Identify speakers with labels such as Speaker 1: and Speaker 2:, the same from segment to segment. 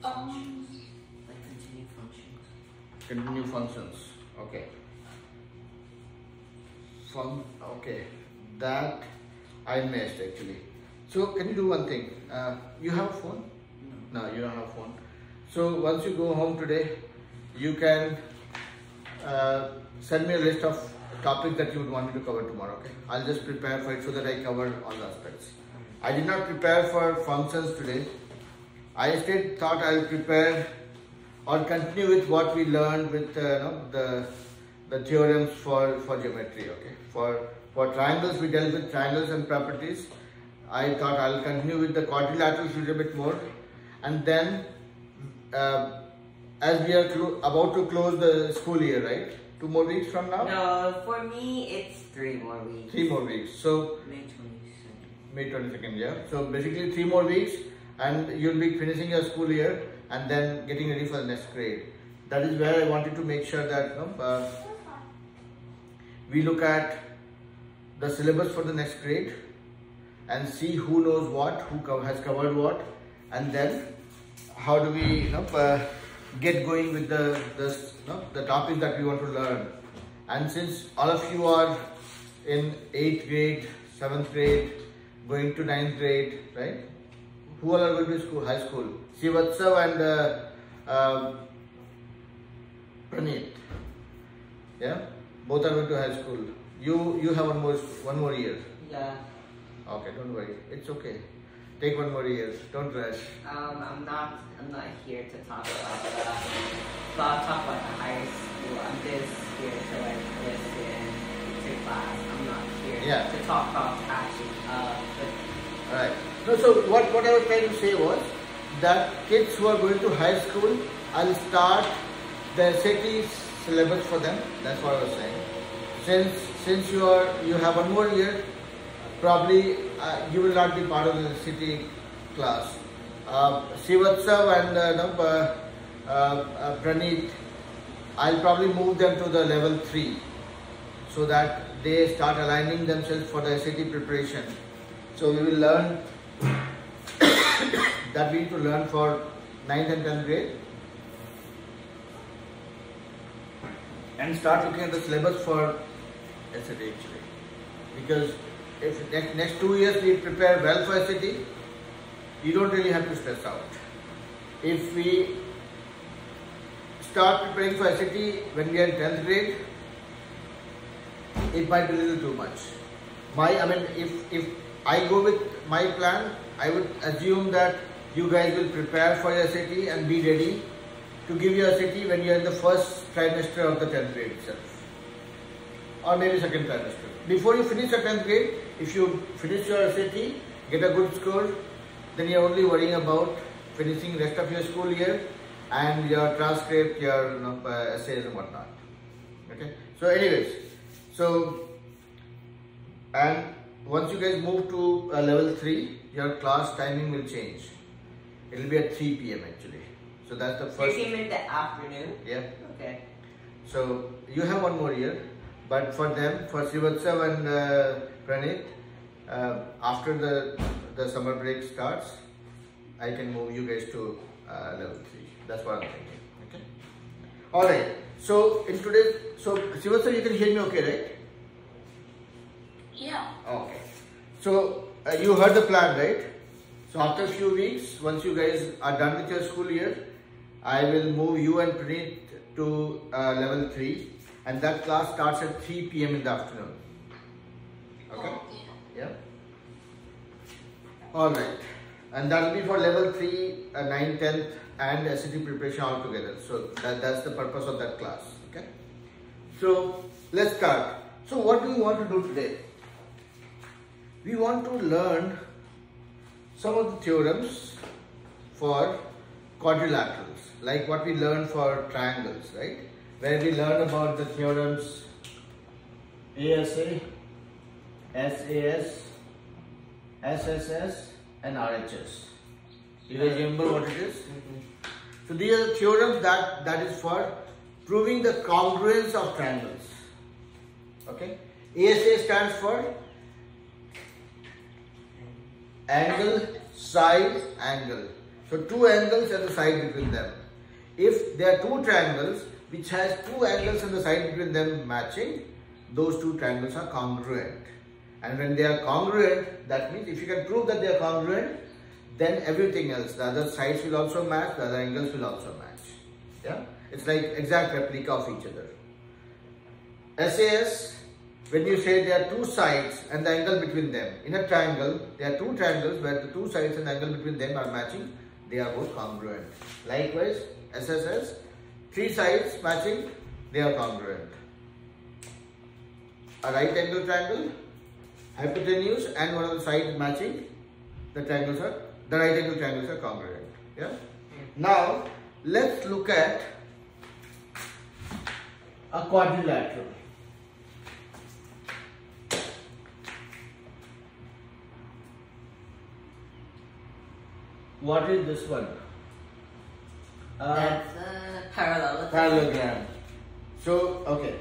Speaker 1: Like continued functions.
Speaker 2: Continued functions. Okay. Okay. That I missed actually. So can you do one thing? You have a phone? No, you don't have a phone. So once you go home today, you can send me a list of topics that you would want me to cover tomorrow. Okay, I'll just prepare for it so that I cover all the aspects. I did not prepare for functions today. I instead thought I'll prepare or continue with what we learned with the theorems for geometry. Okay, for triangles we dealt with triangles and properties. I thought I'll continue with the quadrilaterals a little bit more, and then as we are about to close the school year, right? 2 more weeks from now?
Speaker 1: No, for me it's 3 more weeks.
Speaker 2: 3 more weeks. So
Speaker 1: May 22nd.
Speaker 2: May 22nd, yeah. So basically 3 more weeks and you'll be finishing your school year and then getting ready for the next grade. That is where I wanted to make sure that we look at the syllabus for the next grade and see who knows what, who has covered what, and then how do we get going with the topics that we want to learn. And since all of you are in 8th grade, 7th grade, going to 9th grade, right? Who all are going to high school? Sivatsav and Praneet. Yeah, both are going to high school. You have one more year.
Speaker 1: Yeah.
Speaker 2: Okay, don't worry. It's okay. Take 1 more year. Don't rush.
Speaker 1: I'm not here to talk about that. So I'll talk about the higher school. I'm just here to like listen to class. I'm not here to talk about passion.
Speaker 2: Alright. No, so what I was trying to say was that kids who are going to high school, I'll start the SAT syllabus for them. That's what I was saying. Since you have 1 more year, probably you will not be part of the city class. Sivatsav and Praneet, I'll probably move them to the level 3 so that they start aligning themselves for the SAT preparation. So we will learn that we need to learn for 9th and 10th grade and start looking at the syllabus for SAT actually, because if next 2 years we prepare well for SAT, you don't really have to stress out. If we start preparing for SAT when we are in 10th grade, it might be a little too much. If I go with my plan, I would assume that you guys will prepare for your SAT and be ready to give your SAT when you are in the first trimester of the 10th grade itself, or maybe second trimester. Before you finish your 10th grade, if you finish your SAT, get a good score, then you're only worrying about finishing the rest of your school year and your transcript, your essays and whatnot. Okay. So anyways, and once you guys move to level 3, your class timing will change. It will be at 3 p.m. actually. So that's the first.
Speaker 1: 3 p.m. in the afternoon?
Speaker 2: Yeah.
Speaker 1: Okay.
Speaker 2: So you have 1 more year, but for them, for Sivatsav and Praneet, after the summer break starts, I can move you guys to level 3. That's what I'm thinking. Okay. All right. So in today's, Sivatsav, you can hear me okay, right?
Speaker 3: Yeah.
Speaker 2: Okay. So you heard the plan, right? So after a few weeks, once you guys are done with your school year, I will move you and Praneet to level 3, and that class starts at 3 p.m. in the afternoon. Okay? Yeah. All right. And that will be for level 3, 9th, 10th and SAT preparation all together. So that's the purpose of that class. Okay. So let's start. So what do we want to do today? We want to learn some of the theorems for quadrilaterals, like what we learned for triangles, right? Where we learn about the theorems ASA, SAS, SSS and RHS. You guys remember what it is? So these are the theorems that is for proving the congruence of triangles. Okay? ASA stands for angle, side, angle. So two angles at the side between them. If there are two triangles which has two angles on the side between them matching, those two triangles are congruent. And when they are congruent, that means if you can prove that they are congruent, then everything else, the other sides will also match, the other angles will also match. Yeah, it's like exact replica of each other. SAS, when you say there are two sides and the angle between them, in a triangle, there are two triangles where the two sides and the angle between them are matching, they are both congruent. Likewise, SSS, three sides matching, they are congruent. A right angle triangle, hypotenuse and one of the sides matching, the right angle triangles are congruent. Yeah. Now let's look at a quadrilateral. What is this one?
Speaker 1: That's a parallelogram.
Speaker 2: Parallelogram. So okay,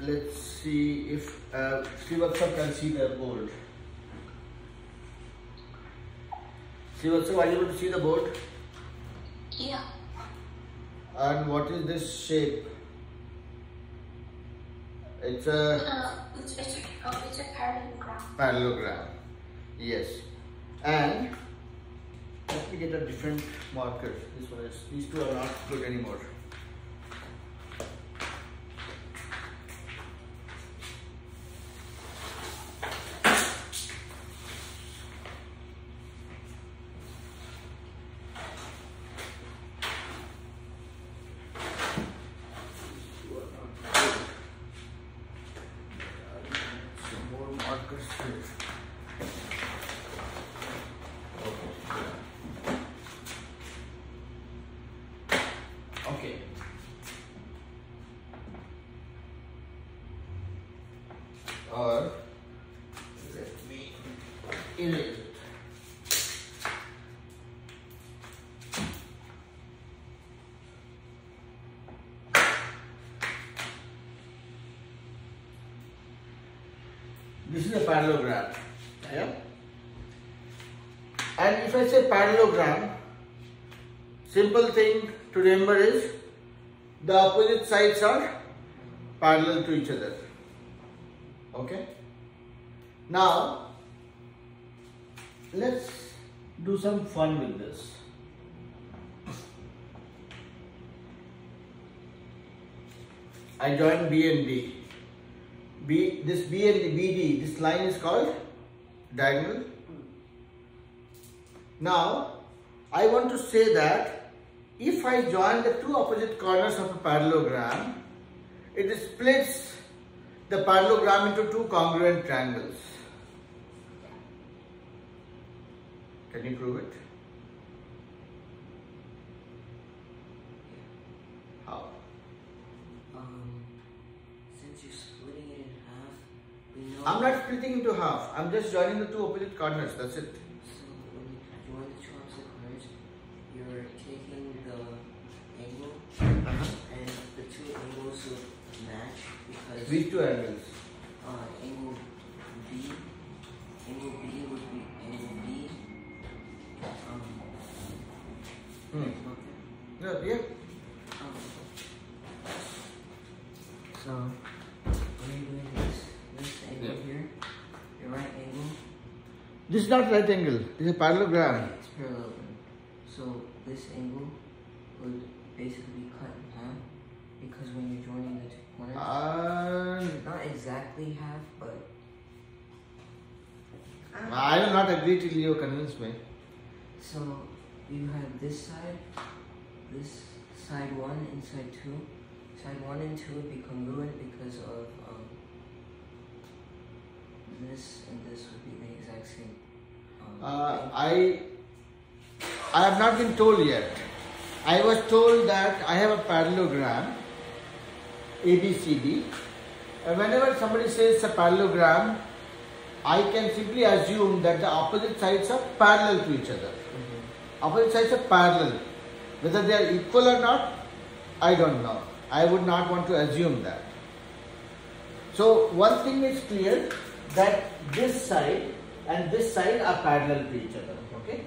Speaker 2: let's see if Srivatsava can see the board. Srivatsava, are you able to see the board?
Speaker 3: Yeah.
Speaker 2: And what is this shape? It's a
Speaker 3: It's a parallelogram.
Speaker 2: parallelogram. Yes. And let me get a different marker. This one is, these two are not good anymore. Okay. Or let me erase it. This is a parallelogram. Yeah. And if I say parallelogram, simple thing to remember is the opposite sides are parallel to each other. Okay. Now let's do some fun with this. I join B and D. This B and BD, this line is called diagonal. Now I want to say that if I join the two opposite corners of a parallelogram, it splits the parallelogram into two congruent triangles. Can you prove it? How?
Speaker 1: Since you're splitting it in half, we know.
Speaker 2: I'm not splitting into half. I'm just joining the two opposite corners. That's it.
Speaker 1: So when you join the two opposite corners, you're taking the angle, and the two angles will match because.
Speaker 2: Which two angles?
Speaker 1: Angle B. Angle B would be angle B.
Speaker 2: Yeah.
Speaker 1: So when you're doing this angle here, your right angle.
Speaker 2: This is not right angle. This is a parallelogram.
Speaker 1: It's parallel. So this angle would basically be cut in half because when you're joining the two corners, not exactly half, but
Speaker 2: I will not agree till you convince me.
Speaker 1: so you have this side 1 and side 2. Side 1 and 2 would be congruent because of this and this would be the exact same.
Speaker 2: I have not been told yet. I was told that I have a parallelogram ABCD. Whenever somebody says a parallelogram, I can simply assume that the opposite sides are parallel to each other. Opposite sides are parallel. Whether they are equal or not, I don't know. I would not want to assume that. So one thing is clear, that this side and this side are parallel to each other. Okay.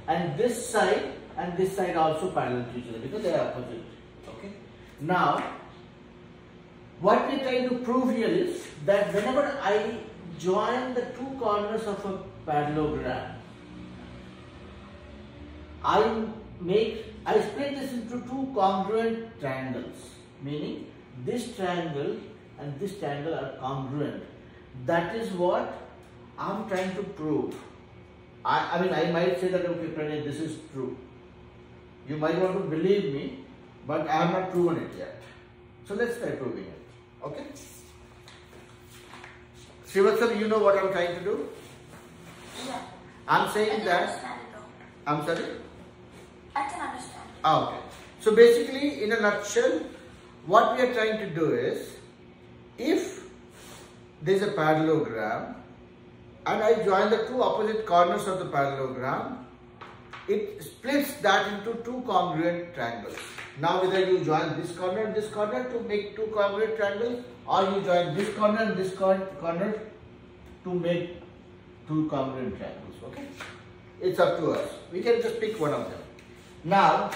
Speaker 2: and this side also parallel to each other because they are opposite. Okay. Now, what we are trying to prove here is that whenever I join the two corners of a parallelogram, I split this into two congruent triangles, meaning this triangle and this triangle are congruent. That is what I'm trying to prove. I mean, I might say that, okay, Pranay, this is true. You might want to believe me, but I have not proven it yet. So let's try proving it. Okay? Srivatsal, you know what I'm trying to do?
Speaker 3: Yeah.
Speaker 2: I'm saying that.
Speaker 3: Understand it though.
Speaker 2: I'm sorry?
Speaker 3: I can understand.
Speaker 2: Okay. So basically, in a nutshell, what we are trying to do is, if there is a parallelogram and I join the two opposite corners of the parallelogram, it splits that into two congruent triangles. Now whether you join this corner and this corner to make two congruent triangles, or you join this corner and this corner to make two congruent triangles. Okay? It's up to us. We can just pick one of them. Now,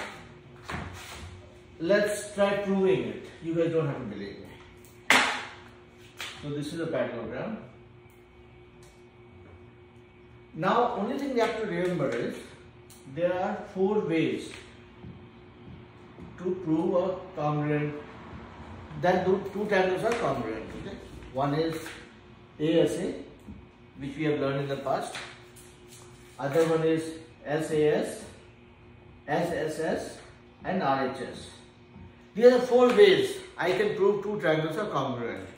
Speaker 2: let's try proving it. You guys don't have to believe me. So this is a parallelogram. Now, only thing we have to remember is there are four ways to prove a congruent, that two triangles are congruent. Okay? One is ASA, which we have learned in the past. Other one is SAS, SSS and RHS. These are the four ways I can prove two triangles are congruent.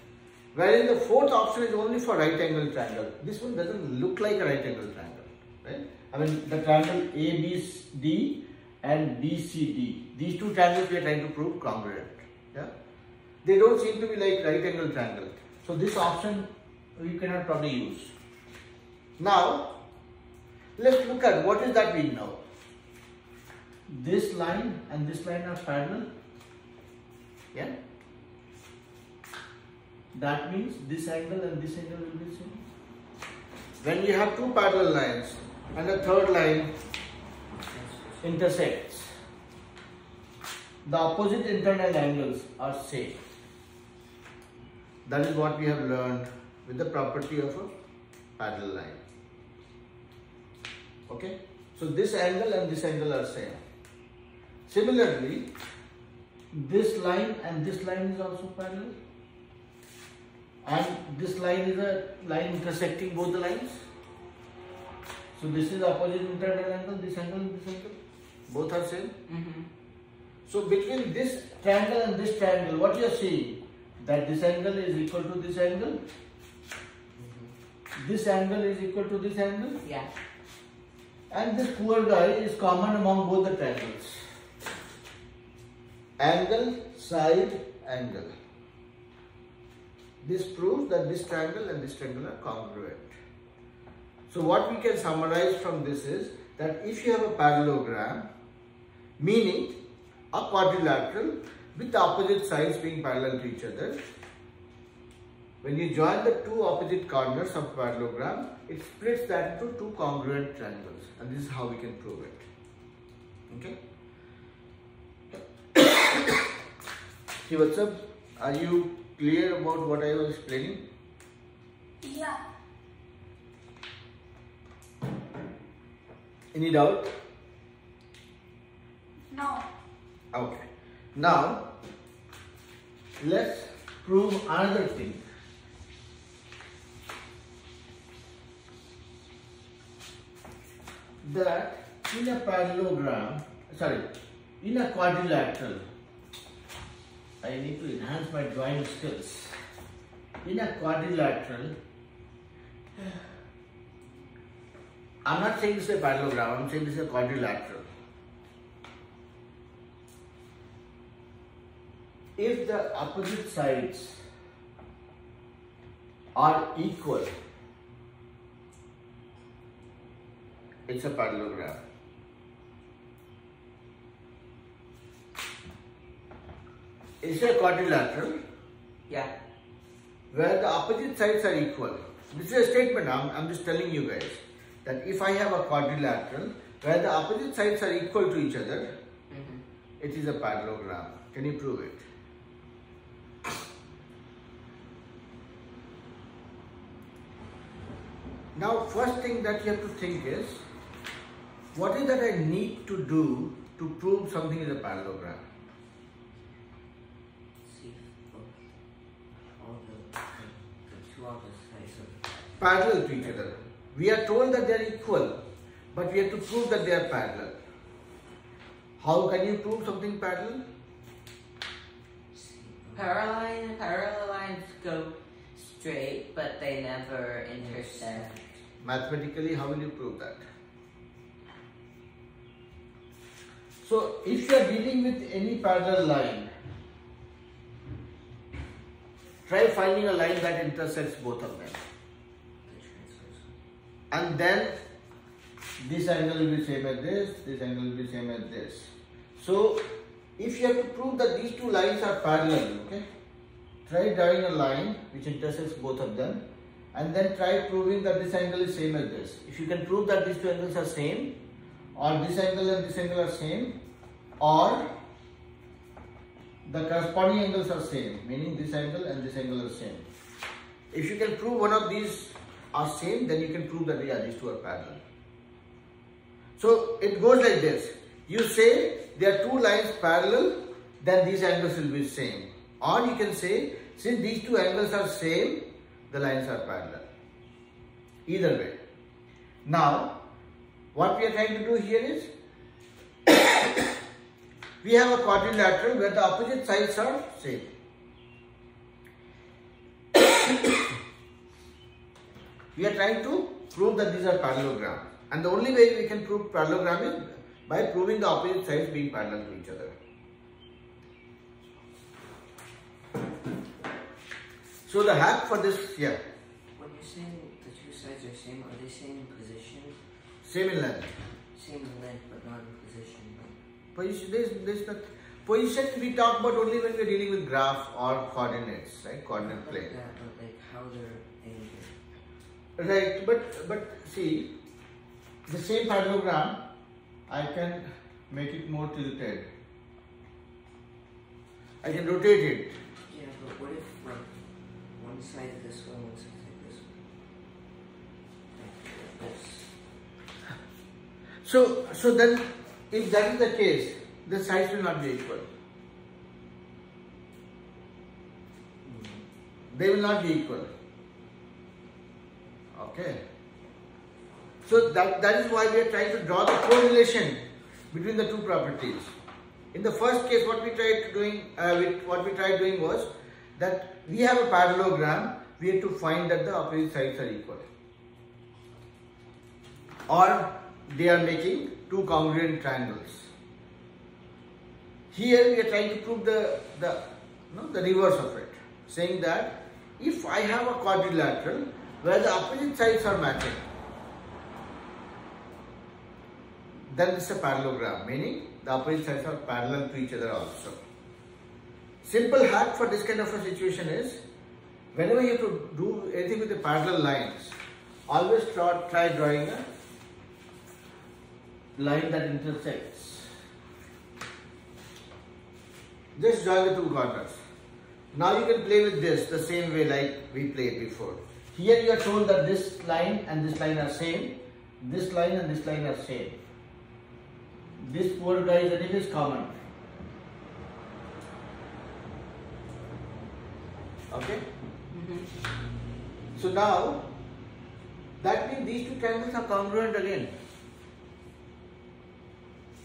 Speaker 2: Whereas the fourth option is only for right angle triangle. This one doesn't look like a right angle triangle, right? I mean the triangle ABD and BCD. These two triangles we are trying to prove congruent. Yeah, they don't seem to be like right angle triangle. So this option we cannot probably use. Now let's look at what is that we know. This line and this line are parallel. Yeah. That means this angle and this angle will be the same. When we have two parallel lines and the third line intersects, the opposite internal angles are same. That is what we have learned with the property of a parallel line. Okay? So this angle and this angle are same. Similarly, this line and this line is also parallel. And this line is a line intersecting both the lines. So this is opposite internal angle, this angle and this angle. Both are same. So between this triangle and this triangle, what you are seeing? That this angle is equal to this angle. This angle is equal to this angle.
Speaker 1: Yeah.
Speaker 2: And this poor guy is common among both the triangles. Angle, side, angle. This proves that this triangle and this triangle are congruent. So what we can summarize from this is that if you have a parallelogram, meaning a quadrilateral with the opposite sides being parallel to each other, when you join the two opposite corners of parallelogram, it splits that into two congruent triangles, and this is how we can prove it. Okay? See what's up? Are you clear about what I was explaining?
Speaker 3: Yeah.
Speaker 2: Any doubt?
Speaker 3: No.
Speaker 2: Okay. Now, let's prove another thing. That in a parallelogram, in a quadrilateral, I need to enhance my drawing skills. In a quadrilateral, I'm not saying this is a parallelogram, I'm saying this is a quadrilateral. If the opposite sides are equal, it's a parallelogram. It's a quadrilateral.
Speaker 1: Yeah.
Speaker 2: Where the opposite sides are equal. This is a statement, I'm just telling you guys that if I have a quadrilateral where the opposite sides are equal to each other, it is a parallelogram. Can you prove it? Now, first thing that you have to think is, what is that I need to do to prove something is a parallelogram?
Speaker 1: See, all the two opposite sides of
Speaker 2: Parallel to each other. We are told that they are equal, but we have to prove that they are parallel. How can you prove something parallel?
Speaker 1: parallel lines go straight, but they never intersect.
Speaker 2: Mathematically, how will you prove that? So, if you are dealing with any parallel line, try finding a line that intersects both of them. And then this angle will be same as this angle will be same as this. So, if you have to prove that these two lines are parallel, okay, try drawing a line which intersects both of them, and then try proving that this angle is same as this. If you can prove that these two angles are same, or this angle and this angle are same, or the corresponding angles are same, meaning this angle and this angle are same. If you can prove one of these are same, then you can prove that these two are parallel. So it goes like this. You say there are two lines parallel, then these angles will be same. Or you can say, since these two angles are same, the lines are parallel. Either way. Now, what we are trying to do here is, we have a quadrilateral where the opposite sides are same. We are trying to prove that these are parallelograms. And the only way we can prove parallelogram is by proving the opposite sides being parallel to each other. So the hack for this, yeah.
Speaker 1: When you're saying the two sides are same, are they same in position?
Speaker 2: Same in length.
Speaker 1: Same in length, but not in position.
Speaker 2: Position, there's not, position we talk about only when we're dealing with graph or coordinates, right? Coordinate plane.
Speaker 1: Yeah, but like how they're angled.
Speaker 2: Right, but see, the same parallelogram, I can make it more tilted. I can rotate it.
Speaker 1: Yeah, but what if like one side is this way, one side is like this way? Like this.
Speaker 2: So then, if that is the case, the sides will not be equal. They will not be equal. Okay. So that is why we are trying to draw the correlation between the two properties. In the first case, what we tried doing was that we have a parallelogram. We have to find that the opposite sides are equal, or they are making two congruent triangles. Here we are trying to prove the reverse of it, saying that if I have a quadrilateral where the opposite sides are matching, then it's a parallelogram, meaning the opposite sides are parallel to each other also. Simple hack for this kind of a situation is, whenever you have to do anything with the parallel lines, always try drawing a line that intersects. Just join the two corners. Now you can play with this the same way like we played before. Here you are told that this line and this line are same, this line and this line are same. This poor guy is common. Okay? So now, that means these two triangles are congruent again.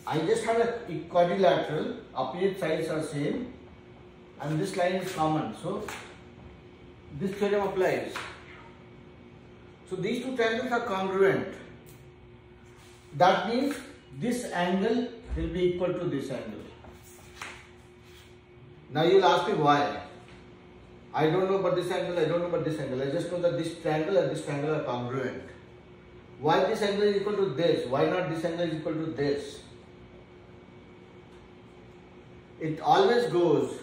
Speaker 2: I just have a quadrilateral, opposite sides are same, and this line is common. So, this theorem applies. So, these two triangles are congruent. That means this angle will be equal to this angle. Now, you will ask me why. I don't know about this angle, I don't know about this angle. I just know that this triangle and this triangle are congruent. Why this angle is equal to this? Why not this angle is equal to this? It always goes,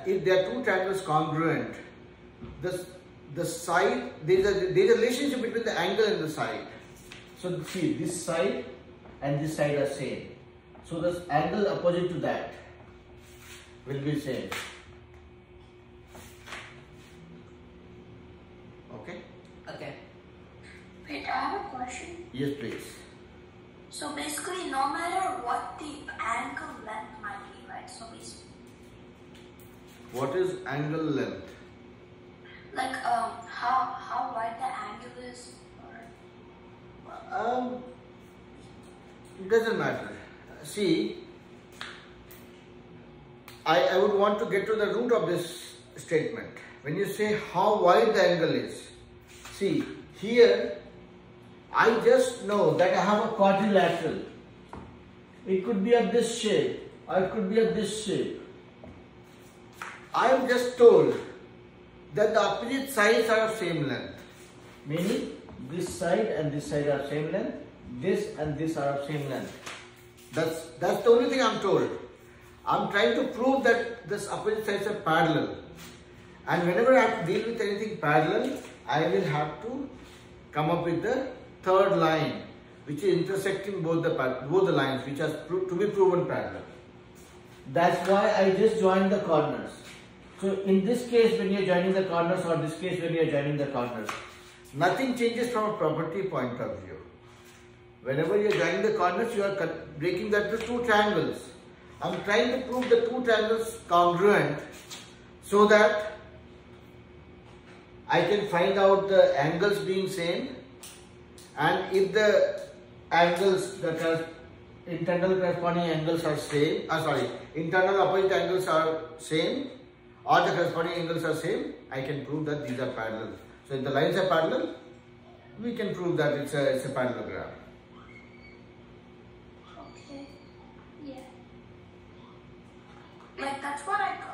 Speaker 2: if there are two triangles congruent, the side, there is a relationship between the angle and the side. So see, this side and this side are same. So the angle opposite to that will be same. Okay?
Speaker 1: Okay.
Speaker 3: Wait, I have a question.
Speaker 2: Yes, please.
Speaker 3: So basically, no matter what the angle length might be, right? So basically,
Speaker 2: What is angle length?
Speaker 3: like how wide the angle is, or
Speaker 2: It doesn't matter. See, I would want to get to the root of this statement. When you say how wide the angle is, see, here I just know that I have a quadrilateral. It could be of this shape or it could be of this shape. I am just told that the opposite sides are of same length. Meaning this side and this side are same length. This and this are of same length. That's the only thing I'm told. I'm trying to prove that this opposite sides are parallel. And whenever I have to deal with anything parallel, I will have to come up with the third line, which is intersecting both the lines, which are to be proven parallel. That's why I just joined the corners. So in this case, when you are joining the corners, or this case when you are joining the corners, nothing changes from a property point of view. Whenever you are joining the corners, you are breaking that to two triangles. I'm trying to prove the two triangles congruent so that I can find out the angles being same, and if the angles that are internal corresponding angles are same, internal opposite angles are same, or the corresponding angles are same, I can prove that these are parallel. So if the lines are parallel, we can prove that it's a parallelogram.
Speaker 3: okay, yeah. Like that's what I got.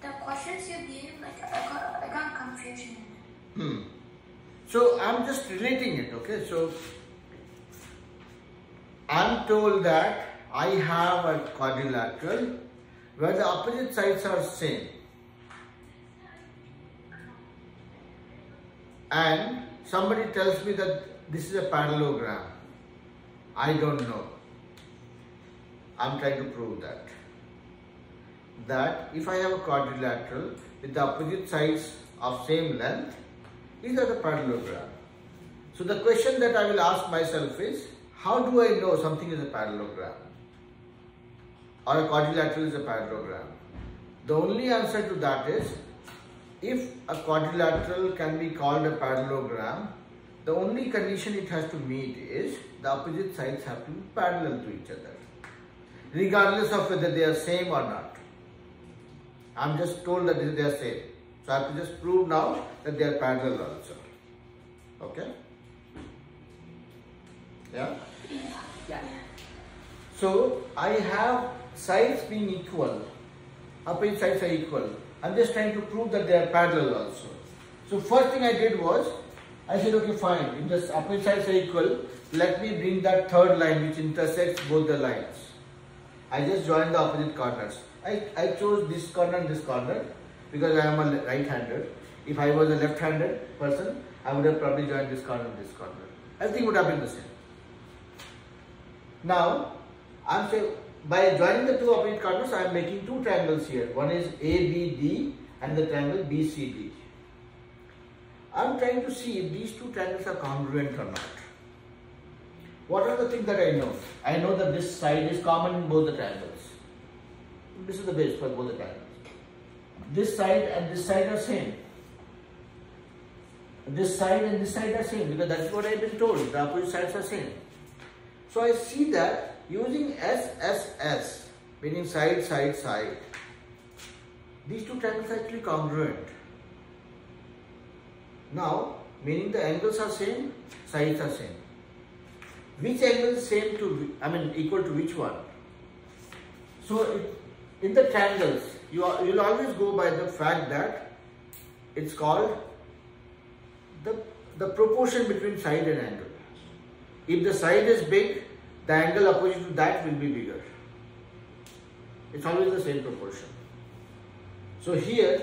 Speaker 3: The questions you gave, like I got confusion in it.
Speaker 2: So I'm just relating it, okay? So I'm told that I have a quadrilateral where the opposite sides are same. And somebody tells me that this is a parallelogram. I don't know. I'm trying to prove that. That if I have a quadrilateral with the opposite sides of same length, these are the parallelogram. So the question that I will ask myself is, how do I know something is a parallelogram or a quadrilateral is a parallelogram? The only answer to that is, if a quadrilateral can be called a parallelogram, the only condition it has to meet is the opposite sides have to be parallel to each other, regardless of whether they are same or not. I'm just told that they are same. So I have to just prove now that they are parallel also. Okay? Yeah?
Speaker 1: Yeah.
Speaker 2: So I have sides being equal. Opposite sides are equal. I'm just trying to prove that they are parallel also. So first thing I did was, I said, okay, fine. If the opposite sides are equal, let me bring that third line which intersects both the lines. I just joined the opposite corners. I chose this corner and this corner because I am a right-hander. If I was a left-handed person, I would have probably joined this corner and this corner. Everything would have been the same. Now, I'm saying by joining the two opposite corners, I am making two triangles here. One is ABD and the triangle BCD. I am trying to see if these two triangles are congruent or not. What are the things that I know? I know that this side is common in both the triangles. This is the base for both the triangles. This side and this side are same. This side and this side are same because that's what I've been told. The opposite sides are same. So I see that using SSS, meaning side, side, side, these two triangles are actually congruent. Now, meaning the angles are same, sides are same. Which angle is same to, equal to which one? So, in the triangles, you'll always go by the fact that it's called the proportion between side and angle. If the side is big, the angle opposite to that will be bigger. It's always the same proportion. So here,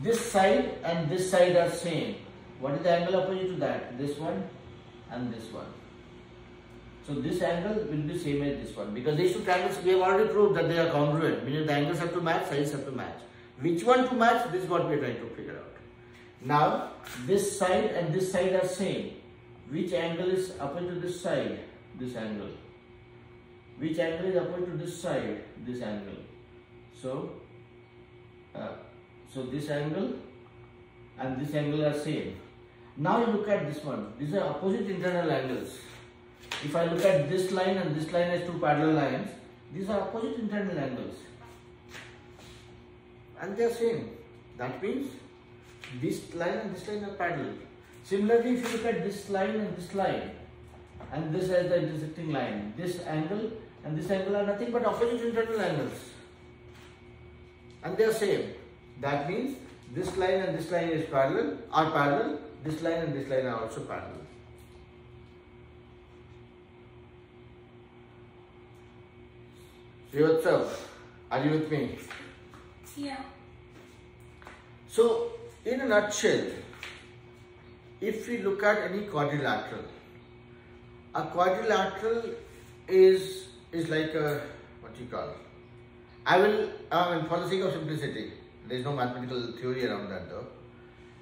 Speaker 2: this side and this side are same. What is the angle opposite to that? This one and this one. So this angle will be same as this one, because these two triangles we have already proved that they are congruent, meaning the angles have to match, sides have to match. Which one to match? This is what we are trying to figure out. Now this side and this side are same. Which angle is opposite to this side? This angle. Which angle is opposite to this side? This angle. So this angle and this angle are same. Now you look at this one. These are opposite internal angles. If I look at this line and this line as two parallel lines, these are opposite internal angles. And they are same. That means this line and this line are parallel. Similarly, if you look at this line and this as the intersecting line, this angle and this angle are nothing but opposite internal angles. And they are same. That means this line and this line are parallel. This line and this line are also parallel. You observe. Are you with me?
Speaker 3: Yeah.
Speaker 2: So, in a nutshell, if we look at any quadrilateral, a quadrilateral is like a, what you call, for the sake of simplicity, there is no mathematical theory around that though,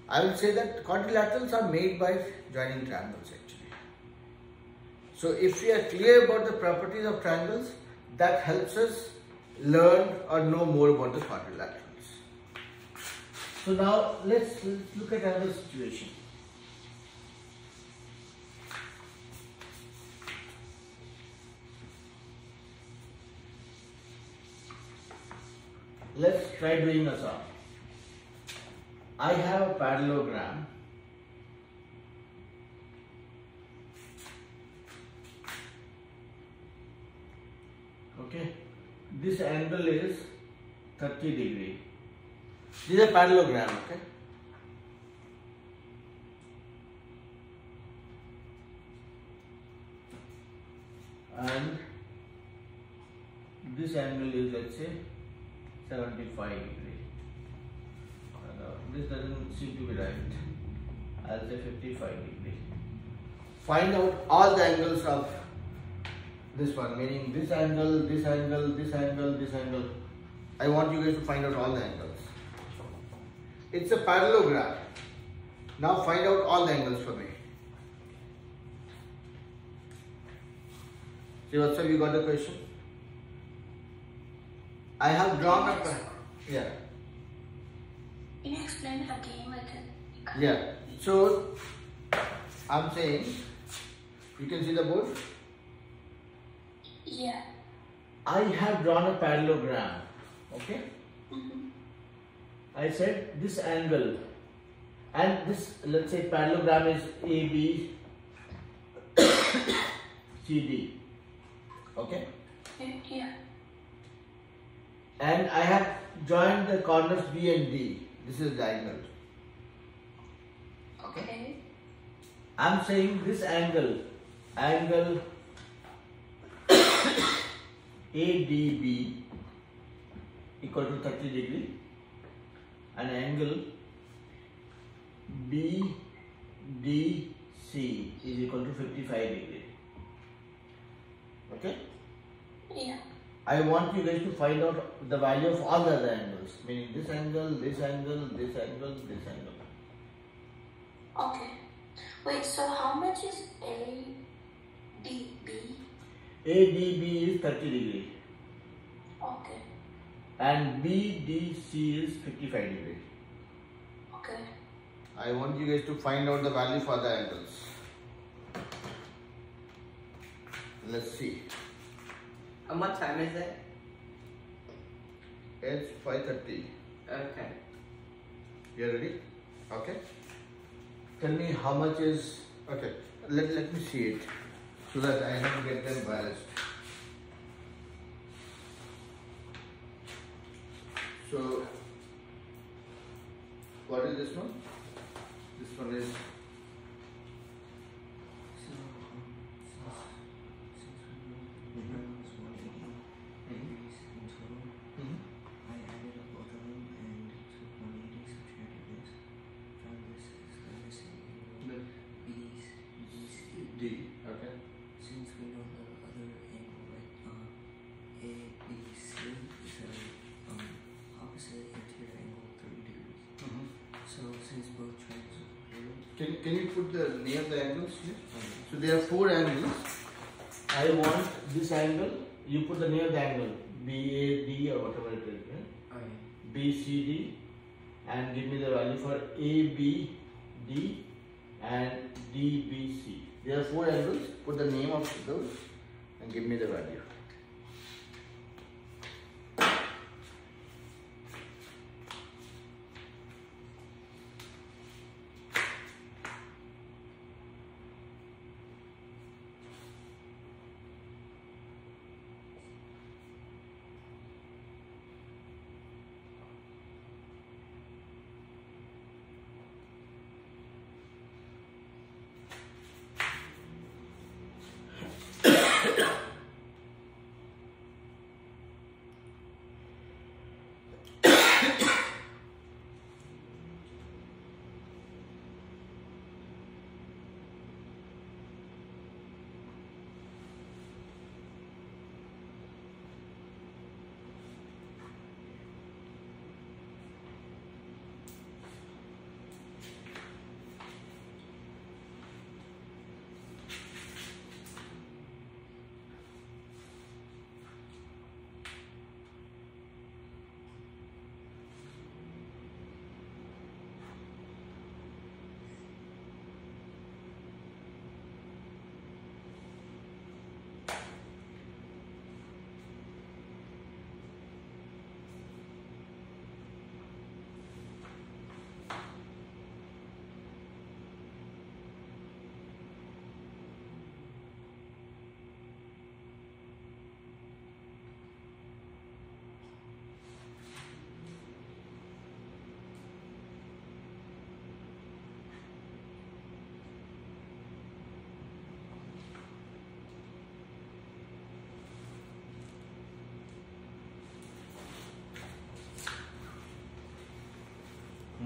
Speaker 2: I will say that quadrilaterals are made by joining triangles actually. So if we are clear about the properties of triangles, that helps us learn or know more about the quadrilaterals. So now let's look at another situation. Let's try doing a sum. I have a parallelogram . Okay, this angle is 30 degree. This is a parallelogram, okay? And this angle is, let's say, 75 degree. This doesn't seem to be right. I'll say 55 degree. Find out all the angles of this one, meaning this angle, this angle, this angle, this angle. I want you guys to find out all the angles. It's a parallelogram. Now find out all the angles for me. See, what's up? You got the question? I have drawn a yeah.
Speaker 3: Can you explain it again with it?
Speaker 2: Yeah. So I'm saying, you can see the board?
Speaker 3: Yeah.
Speaker 2: I have drawn a parallelogram. Okay?
Speaker 3: Mm-hmm.
Speaker 2: I said this angle and this, let's say, parallelogram is AB CD. Okay?
Speaker 3: Yeah.
Speaker 2: And I have joined the corners B and D. This is diagonal.
Speaker 3: Okay.
Speaker 2: I'm saying this angle ADB equal to 30 degree and angle BDC is equal to 55 degree. Okay?
Speaker 3: Yeah.
Speaker 2: I want you guys to find out the value of all the other angles, meaning this angle, this angle, this angle, this angle.
Speaker 3: Okay. Wait, so how much is ADB?
Speaker 2: ADB is 30 degree.
Speaker 3: Okay.
Speaker 2: And BDC is 55 degree.
Speaker 3: Okay.
Speaker 2: I want you guys to find out the value for the angles. Let's see.
Speaker 1: And what time is it?
Speaker 2: It's 5:30.
Speaker 1: Okay.
Speaker 2: You ready? Okay. Tell me how much is, okay, let me see it so that I don't get them biased. So, what is this one? This one is D. Okay.
Speaker 4: Since we don't know since both triangles.
Speaker 2: Can you put the name of the angles here? So there are 4 angles. I want this angle. You put the name of the angle, BAD or whatever it is. Right?
Speaker 4: Okay.
Speaker 2: BCD, and give me the value for ABD and DBC. There are 4 angles. Put the name of those and give me the value.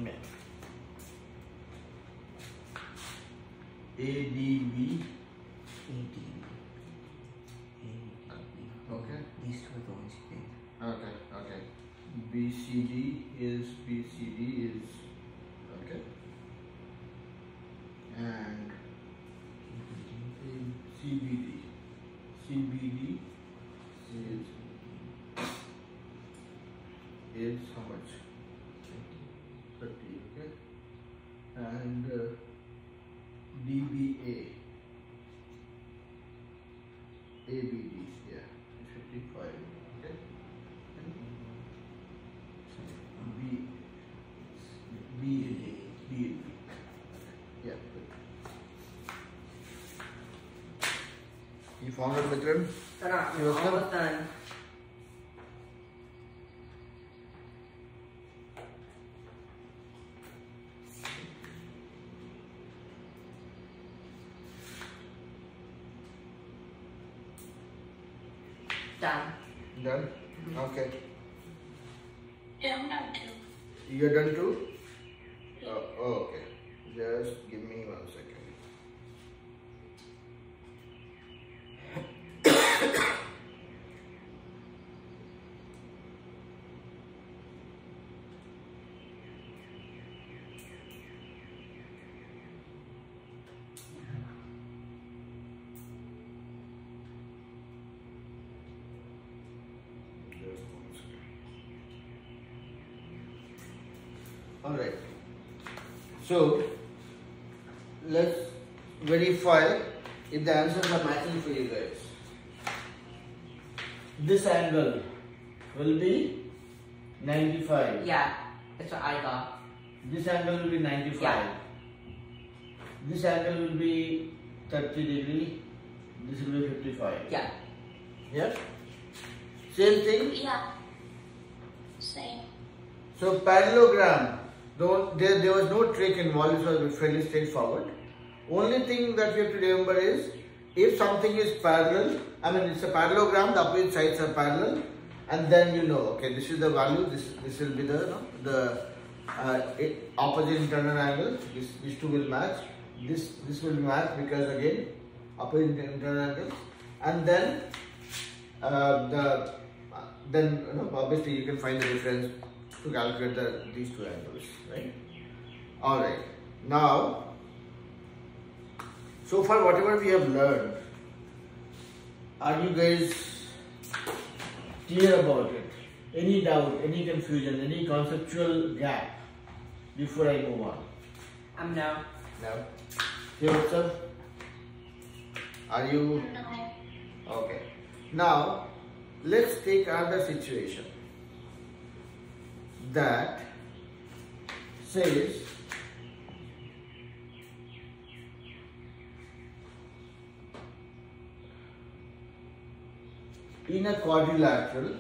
Speaker 2: Okay. ADB. Okay.
Speaker 4: These two are the ones you picked.
Speaker 2: Okay. Okay. BCD is okay. And CBD is how much? 30. Okay. And DBA. ABD, yeah, 55. Okay. B. Yeah. You found it, Mitran?
Speaker 1: Almost done. Done.
Speaker 2: Done? Okay.
Speaker 3: Yeah, I'm done too.
Speaker 2: You're done too? Okay. Just give me 1 second. Alright, so let's verify if the answers are matching for you guys. This angle will be 95.
Speaker 1: Yeah, that's what I got.
Speaker 2: This angle will be 95.
Speaker 1: Yeah.
Speaker 2: This angle will be 30 degree. This will be 55.
Speaker 1: Yeah.
Speaker 2: Yeah? Same thing?
Speaker 3: Yeah. Same.
Speaker 2: So parallelogram, though there was no trick involved, it was fairly straightforward. Only thing that we have to remember is, if something is parallel, I mean it's a parallelogram, the opposite sides are parallel, and then you know, okay, this is the value, this will be the opposite internal angle, these two will match, this will match because again, opposite internal angle, and then obviously you can find the difference to calculate these two angles, right? Alright. Now, so far whatever we have learned, are you guys clear about it? Any doubt, any confusion, any conceptual gap before I move on?
Speaker 1: No.
Speaker 2: No. Here, what's up? Are you?
Speaker 3: No.
Speaker 2: Okay. Now, let's take another situation that says in a quadrilateral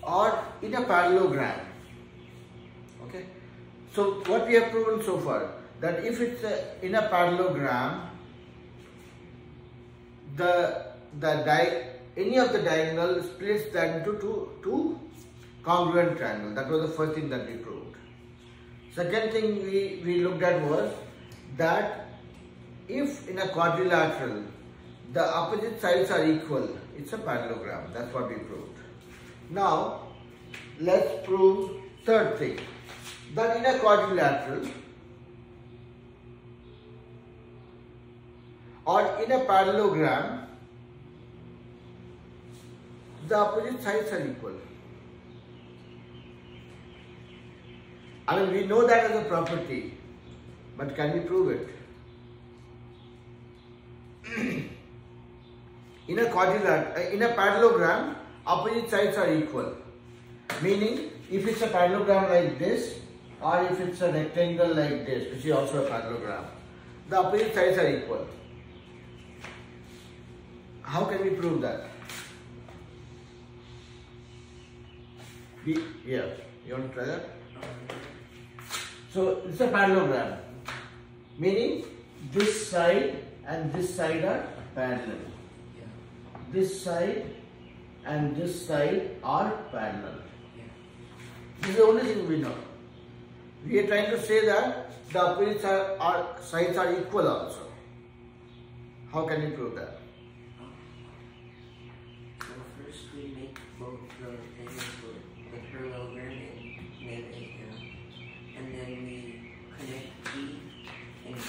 Speaker 2: or in a parallelogram. Okay. So what we have proven so far, that if it's in a parallelogram, any of the diagonal splits that into two congruent triangles. That was the first thing that we proved. Second thing we looked at was that if in a quadrilateral the opposite sides are equal, it's a parallelogram. That's what we proved. Now let's prove third thing, that in a quadrilateral or in a parallelogram, the opposite sides are equal. I mean, we know that as a property, but can we prove it? In a quadrilateral, in a parallelogram, opposite sides are equal. Meaning, if it's a parallelogram like this, or if it's a rectangle like this, which is also a parallelogram, the opposite sides are equal. How can we prove that? Yeah, you want to try that? So it's a parallelogram, meaning this side and this side are parallel. This side and this side are parallel. This is the only thing we know. We are trying to say that the opposite sides are equal also. How can we prove that?
Speaker 4: So first we make both the parallelogram and then we connect B and B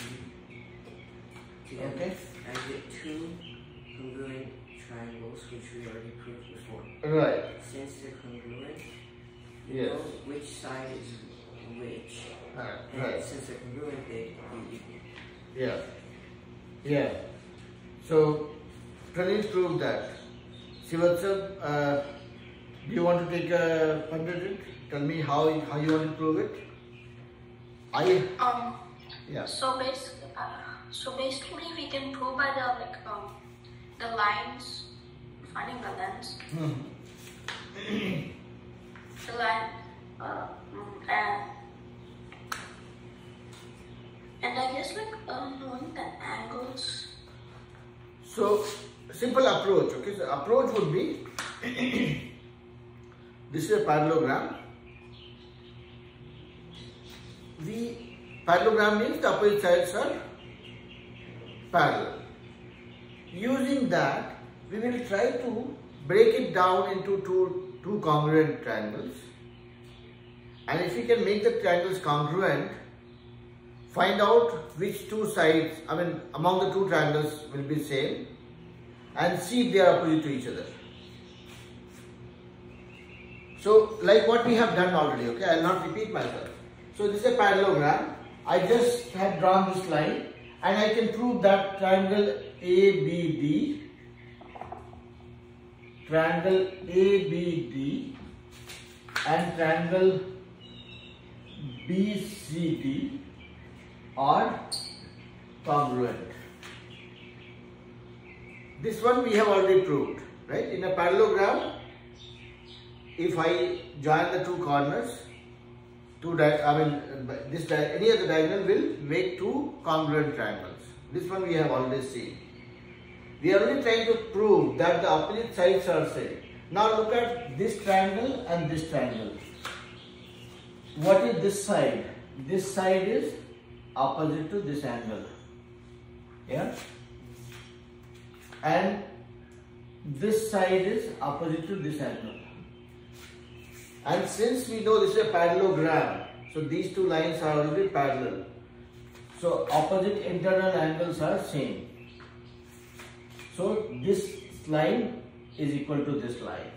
Speaker 4: together.
Speaker 2: Okay.
Speaker 4: I get two congruent triangles, which we already proved before.
Speaker 2: Right.
Speaker 4: Since they're congruent, we
Speaker 2: Yes.
Speaker 4: know which side is which. And
Speaker 2: Right.
Speaker 4: since they're congruent, they equal.
Speaker 2: Yeah. Yeah. So, Praneet proved that. Sivatsam, do you want to take a punt at it? Tell me how you want to prove it. Yeah.
Speaker 3: So basically, we can prove by the lines, finding the lens, the line, and I guess knowing the angles.
Speaker 2: So, simple approach. Okay. So, approach would be this is a parallelogram. Parallelogram means the opposite sides are parallel. Using that, we will try to break it down into two congruent triangles. And if we can make the triangles congruent, find out which two sides, among the two triangles will be same, and see if they are opposite to each other. So, like what we have done already, okay, I will not repeat myself. So, this is a parallelogram. I just have drawn this line, and I can prove that triangle ABD, and triangle BCD are congruent. This one we have already proved, right? In a parallelogram, if I join the two corners, any other diagonal will make two congruent triangles. This one we have already seen. We are only trying to prove that the opposite sides are same. Now look at this triangle and this triangle. What is this side? This side is opposite to this angle. Yeah? And this side is opposite to this angle. And since we know this is a parallelogram, so these two lines are already parallel. So opposite internal angles are same. So this line is equal to this line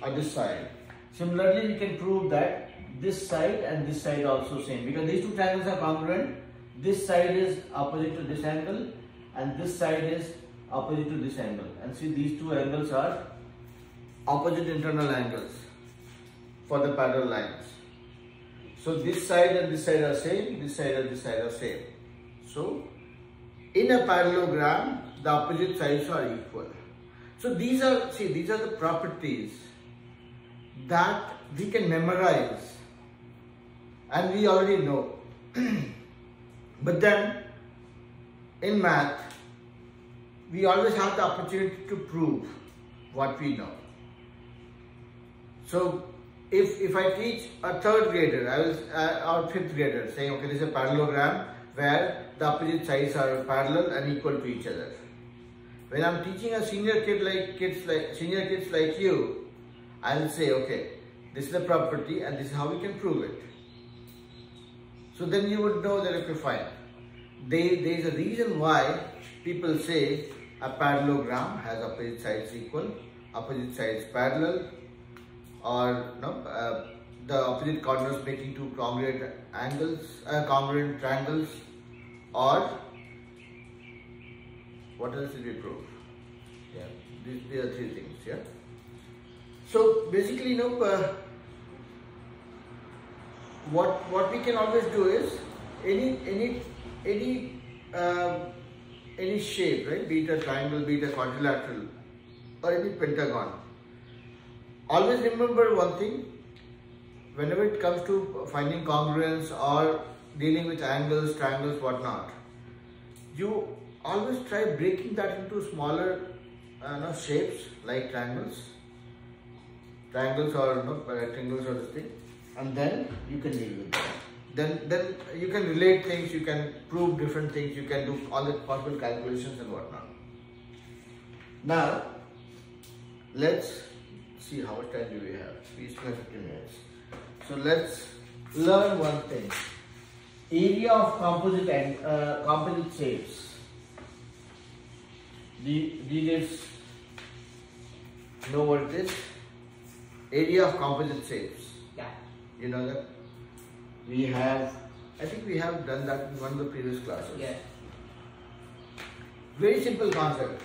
Speaker 2: or this side. Similarly, we can prove that this side and this side also same, because these two triangles are congruent. This side is opposite to this angle and this side is opposite to this angle. And see, these two angles are opposite internal angles for the parallel lines. So this side and this side are same, this side and this side are same. So in a parallelogram, the opposite sides are equal. So these are the properties that we can memorize and we already know. But then in math, we always have the opportunity to prove what we know. So if I teach a third grader, or fifth grader, saying, okay, this is a parallelogram where the opposite sides are parallel and equal to each other. When I'm teaching a senior kids like you, I'll say, okay, this is the property and this is how we can prove it. So then you would know that, okay, fine. There is a reason why people say a parallelogram has opposite sides equal, opposite sides parallel, or the opposite corners making two congruent triangles, or what else did we prove? Yeah, these are three things. Yeah. So basically, what we can always do is any shape, right? Be it a triangle, be it a quadrilateral, or any pentagon. Always remember one thing: whenever it comes to finding congruence or dealing with angles, triangles, whatnot, you always try breaking that into smaller shapes like triangles or rectangles or this thing, and then you can deal with that. Then you can relate things, you can prove different things, you can do all the possible calculations and whatnot. Now, let's see how much time do we have. We still have 15 minutes. So let's learn one thing. Area of composite shapes. Do you guys know what it is? Area of composite shapes.
Speaker 1: Yeah.
Speaker 2: You know that? I think we have done that in one of the previous classes.
Speaker 1: Yeah.
Speaker 2: Very simple concept.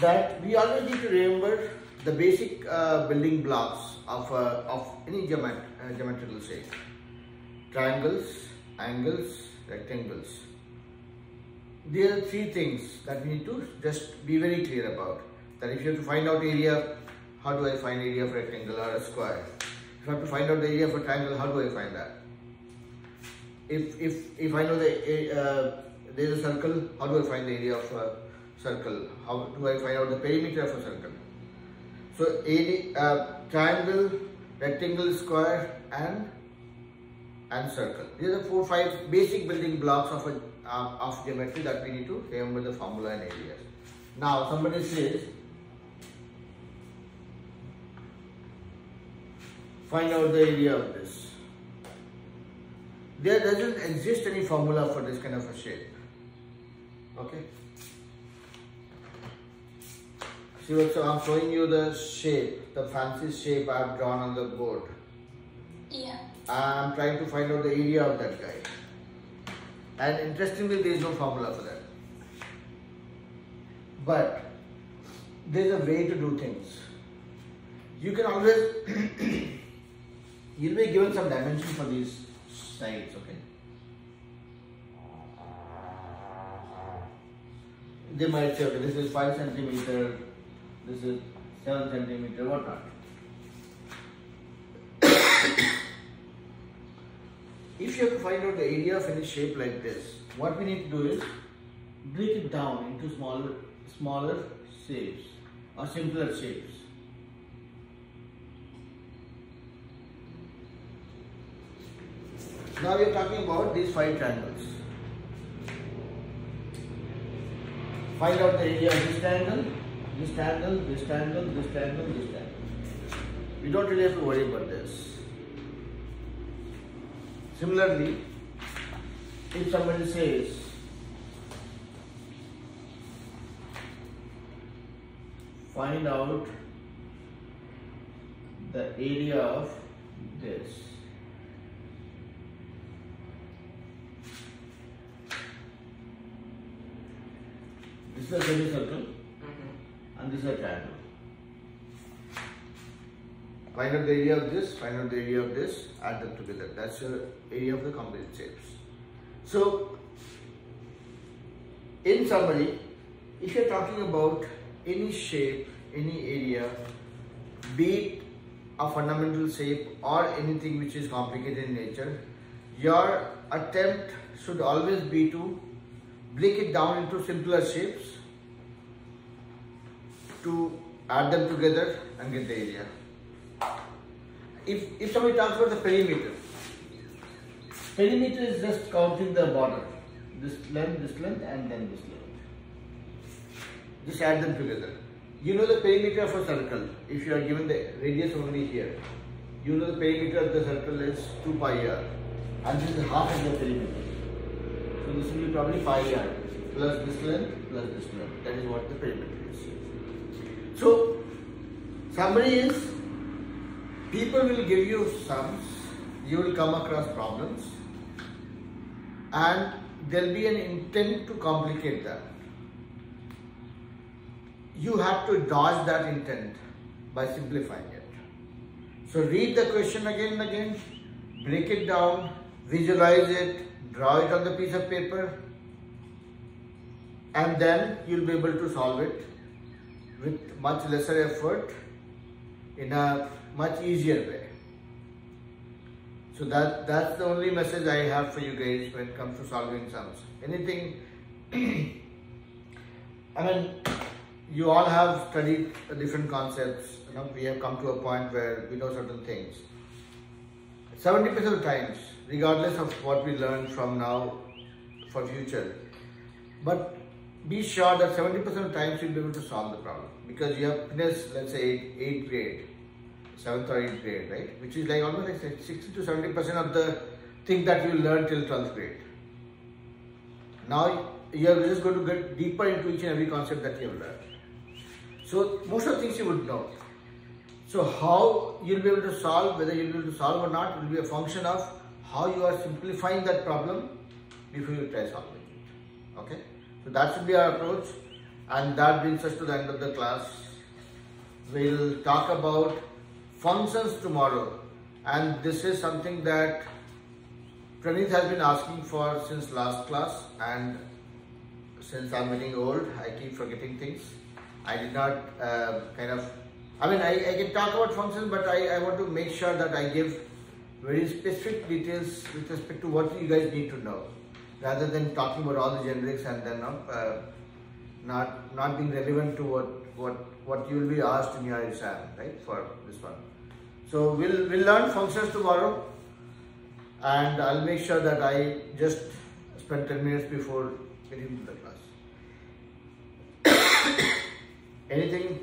Speaker 2: That we always need to remember the basic building blocks of any geometrical shape. Triangles, angles, rectangles. There are three things that we need to just be very clear about. That if you have to find out area, how do I find area of rectangle or a square? If I have to find out the area of a triangle, how do I find that? If I know there is a circle, how do I find the area of a circle? How do I find out the perimeter of a circle? So triangle, rectangle, square, and circle. These are the 4-5 basic building blocks of geometry that we need to remember the formula and areas. Now somebody says, find out the area of this. There doesn't exist any formula for this kind of a shape. Okay. See, so I'm showing you the shape, the fancy shape I've drawn on the board.
Speaker 3: Yeah.
Speaker 2: I'm trying to find out the area of that guy. And interestingly, there is no formula for that. But there is a way to do things. You can always, you'll be given some dimension for these sides, okay? They might say, okay, this is 5 centimeter, this is 7 centimeter, whatnot. If you have to find out the area of any shape like this, what we need to do is break it down into smaller shapes or simpler shapes. Now we are talking about these 5 triangles. Find out the area of this triangle, this triangle, this triangle, this triangle, this triangle. We don't really have to worry about this. Similarly, if somebody says find out the area of this. This is a semicircle and this is a triangle. Find out the area of this, find out the area of this, add them together. That's your area of the composite shapes. So, in summary, if you're talking about any shape, any area, be it a fundamental shape or anything which is complicated in nature, your attempt should always be to break it down into simpler shapes, to add them together and get the area. If somebody talks about the perimeter is just counting the border, this length, and then this length. Just add them together. You know the perimeter of a circle. If you are given the radius only here, you know the perimeter of the circle is 2 pi r, and this is half of the perimeter. So this will be probably pi r plus this length plus this length. That is what the perimeter is. So summary is, people will give you sums, you will come across problems, and there will be an intent to complicate that. You have to dodge that intent by simplifying it. So read the question again and again, break it down, visualize it, draw it on the piece of paper, and then you'll be able to solve it with much lesser effort in a much easier way. So that's the only message I have for you guys when it comes to solving sums. Anything, I mean, you all have studied different concepts. You know, we have come to a point where we know certain things. 70% of the times, regardless of what we learn from now for future, but be sure that 70% of the times you'll be able to solve the problem, because you have finished, let's say, 8th grade, 7th or 8th grade, right? Which is like almost like 60 to 70% of the thing that you learn till 12th grade. Now you are just going to get deeper into each and every concept that you have learned. So most of the things you would know. So how you'll be able to solve, whether you'll be able to solve or not, will be a function of how you are simplifying that problem before you try solving it. Okay? So that should be our approach, and that brings us to the end of the class. We'll talk about functions tomorrow, and this is something that Pranit has been asking for since last class, and since I'm getting old, I keep forgetting things. I did not I can talk about functions, but I want to make sure that I give very specific details with respect to what you guys need to know, rather than talking about all the generics and then not being relevant to what you will be asked in your exam, right, for this one. So we'll learn functions tomorrow, and I'll make sure that I just spend 10 minutes before getting into the class. Anything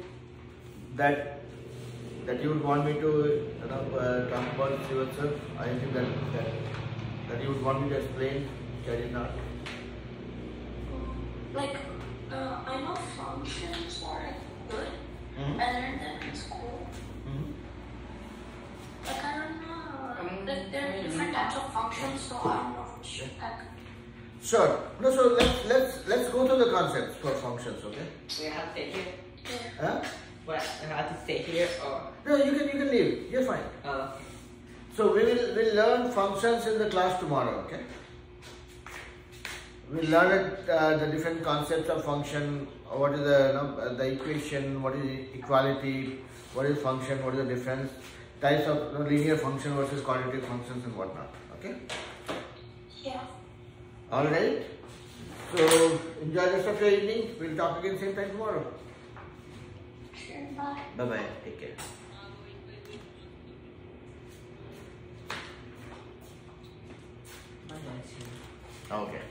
Speaker 2: that you would want me to talk about, sir? Anything that you would want me to explain, which I did not?
Speaker 3: I know functions are good. I learned them in school. Like, I don't know. There are different types of functions, so I don't know which.
Speaker 2: Sure. No, so let's go through the concepts for functions, okay?
Speaker 1: We have to stay here.
Speaker 2: Huh?
Speaker 1: What? I have to stay here, or?
Speaker 2: No, you can leave. You're fine.
Speaker 1: Oh.
Speaker 2: So we'll learn functions in the class tomorrow, okay? We'll learn the different concepts of function. What is the equation? What is equality? What is function? What is the difference? Types of linear function versus quadratic functions and whatnot. Okay?
Speaker 3: Yeah.
Speaker 2: All right. So enjoy the rest of your evening. We'll talk again same time tomorrow.
Speaker 3: Sure. Bye.
Speaker 2: Bye bye. Take care.
Speaker 1: My dad's here.
Speaker 2: Okay.